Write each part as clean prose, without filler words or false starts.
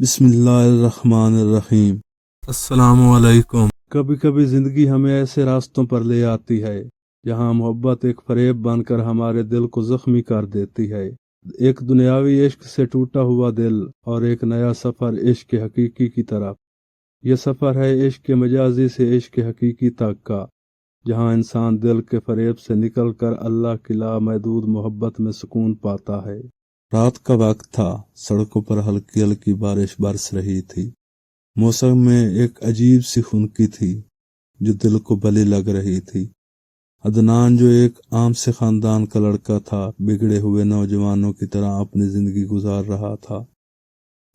बिस्मिल्लाहिर्रहमानिर्रहीम। अस्सलामु अलैकुम। कभी कभी जिंदगी हमें ऐसे रास्तों पर ले आती है जहां मोहब्बत एक फरेब बनकर हमारे दिल को जख्मी कर देती है। एक दुनियावी इश्क से टूटा हुआ दिल और एक नया सफर इश्क हकीकी की तरफ। यह सफर है इश्क मजाजी से इश्क हकीकी तक का, जहां इंसान दिल के फरेब से निकलकर अल्लाह की लामहदूद मोहब्बत में सुकून पाता है। रात का वक्त था, सड़कों पर हल्की हल्की बारिश बरस रही थी। मौसम में एक अजीब सी खुनकी थी जो दिल को बली लग रही थी। अदनान, जो एक आम से खानदान का लड़का था, बिगड़े हुए नौजवानों की तरह अपनी जिंदगी गुजार रहा था।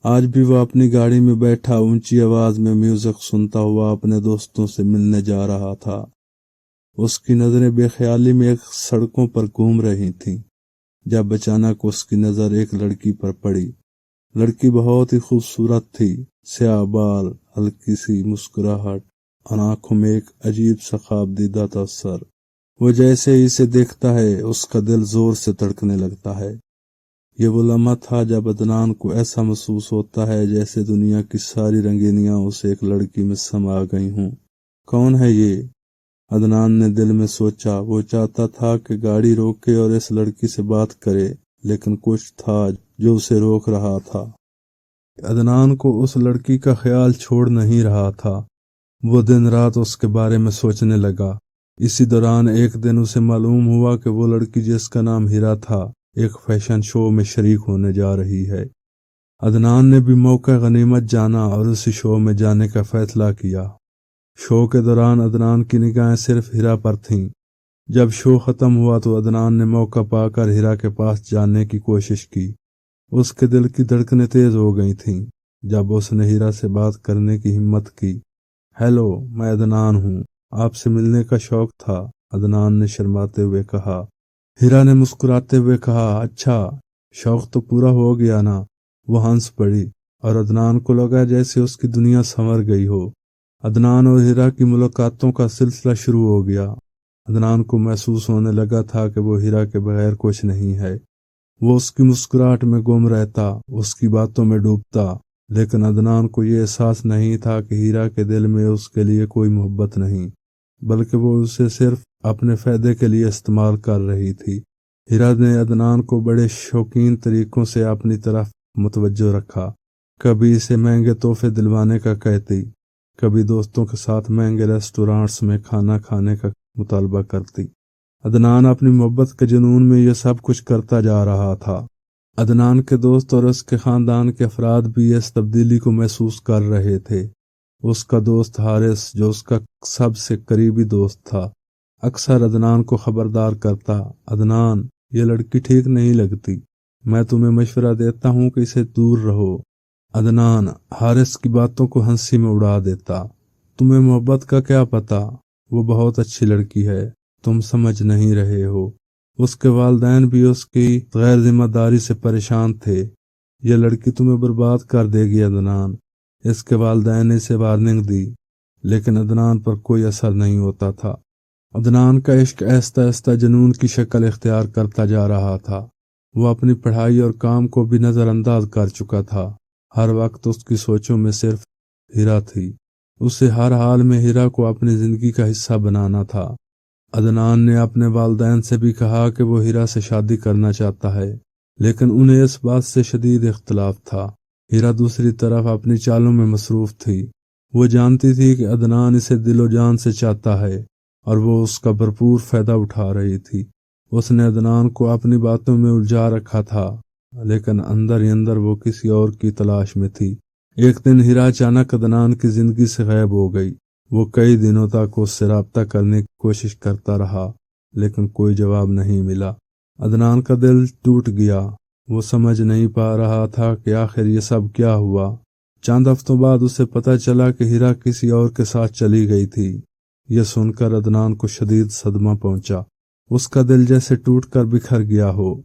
आज भी वह अपनी गाड़ी में बैठा ऊंची आवाज में म्यूजिक सुनता हुआ अपने दोस्तों से मिलने जा रहा था। उसकी नजरें बेख्याली में एक सड़कों पर घूम रही थीं, जब अचानक उसकी नजर एक लड़की पर पड़ी। लड़की बहुत ही खूबसूरत थी, स्याह बाल, हल्की सी मुस्कुराहट और आंखों में एक अजीब सा ख्वाबदीदा तअस्सुर। वो जैसे ही इसे देखता है उसका दिल जोर से धड़कने लगता है। ये वो लम्हा था जब अदनान को ऐसा महसूस होता है जैसे दुनिया की सारी रंगीनियां उसे एक लड़की में समा गई हों। कौन है ये? अदनान ने दिल में सोचा। वो चाहता था कि गाड़ी रोके और इस लड़की से बात करे, लेकिन कुछ था जो उसे रोक रहा था। अदनान को उस लड़की का ख्याल छोड़ नहीं रहा था। वो दिन रात उसके बारे में सोचने लगा। इसी दौरान एक दिन उसे मालूम हुआ कि वो लड़की जिसका नाम हीरा था, एक फैशन शो में शरीक होने जा रही है। अदनान ने भी मौका गनीमत जाना और उसी शो में जाने का फैसला किया। शो के दौरान अदनान की निगाहें सिर्फ हीरा पर थीं। जब शो खत्म हुआ तो अदनान ने मौका पाकर हीरा के पास जाने की कोशिश की। उसके दिल की धड़कनें तेज हो गई थीं जब उसने हीरा से बात करने की हिम्मत की। हेलो, मैं अदनान हूँ, आपसे मिलने का शौक था, अदनान ने शर्माते हुए कहा। हीरा ने मुस्कुराते हुए कहा, अच्छा, शौक तो पूरा हो गया ना। वो हंस पड़ी और अदनान को लगा जैसे उसकी दुनिया संवर गई हो। अदनान और हीरा की मुलाकातों का सिलसिला शुरू हो गया। अदनान को महसूस होने लगा था कि वो हीरा के बगैर कुछ नहीं है। वो उसकी मुस्कुराहट में गुम रहता, उसकी बातों में डूबता, लेकिन अदनान को ये एहसास नहीं था कि हीरा के दिल में उसके लिए कोई मोहब्बत नहीं, बल्कि वो उसे सिर्फ अपने फायदे के लिए इस्तेमाल कर रही थी। हीरा ने अदनान को बड़े शौकीन तरीकों से अपनी तरफ मुतवज्जो रखा। कभी इसे महंगे तोहफे दिलवाने का कहती, कभी दोस्तों के साथ महंगे रेस्टोरेंट्स में खाना खाने का मुतालबा करती। अदनान अपनी मोहब्बत के जुनून में यह सब कुछ करता जा रहा था। अदनान के दोस्त और उसके खानदान के अफराद भी इस तब्दीली को महसूस कर रहे थे। उसका दोस्त हारिस, जो उसका सबसे करीबी दोस्त था, अक्सर अदनान को खबरदार करता, अदनान, ये लड़की ठीक नहीं लगती, मैं तुम्हें मशवरा देता हूँ कि इसे दूर रहो। अदनान हारिस की बातों को हंसी में उड़ा देता, तुम्हें मोहब्बत का क्या पता, वो बहुत अच्छी लड़की है, तुम समझ नहीं रहे हो। उसके वालिदैन भी उसकी गैर जिम्मेदारी से परेशान थे। यह लड़की तुम्हें बर्बाद कर देगी अदनान। इसके वालिदैन ने इसे वार्निंग दी, लेकिन अदनान पर कोई असर नहीं होता था। अदनान का इश्क आहिस्ता आहिस्ता जुनून की शक्ल इख्तियार करता जा रहा था। वो अपनी पढ़ाई और काम को भी नजरअंदाज कर चुका था। हर वक्त उसकी सोचों में सिर्फ हीरा थी। उसे हर हाल में हीरा को अपनी जिंदगी का हिस्सा बनाना था। अदनान ने अपने वालिदैन से भी कहा कि वो हीरा से शादी करना चाहता है, लेकिन उन्हें इस बात से शदीद इख्तिलाफ था। हीरा दूसरी तरफ अपनी चालों में मसरूफ थी। वो जानती थी कि अदनान इसे दिलो जान से चाहता है और वो उसका भरपूर फायदा उठा रही थी। उसने अदनान को अपनी बातों में उलझा रखा था, लेकिन अंदर ही अंदर वो किसी और की तलाश में थी। एक दिन हीरा अचानक अदनान की जिंदगी से गायब हो गई। वो कई दिनों तक उससे राब्ता करने की कोशिश करता रहा, लेकिन कोई जवाब नहीं मिला। अदनान का दिल टूट गया। वो समझ नहीं पा रहा था कि आखिर ये सब क्या हुआ। चंद हफ्तों बाद उसे पता चला कि हीरा किसी और के साथ चली गई थी। यह सुनकर अदनान को शदीद सदमा पहुंचा। उसका दिल जैसे टूट कर बिखर गया हो।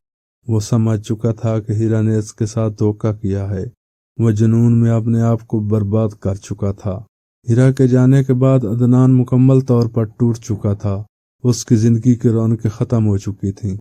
वो समझ चुका था कि हीरा ने इसके साथ धोखा किया है। वह जुनून में अपने आप को बर्बाद कर चुका था। हीरा के जाने के बाद अदनान मुकम्मल तौर पर टूट चुका था। उसकी जिंदगी की रौनकें खत्म हो चुकी थीं।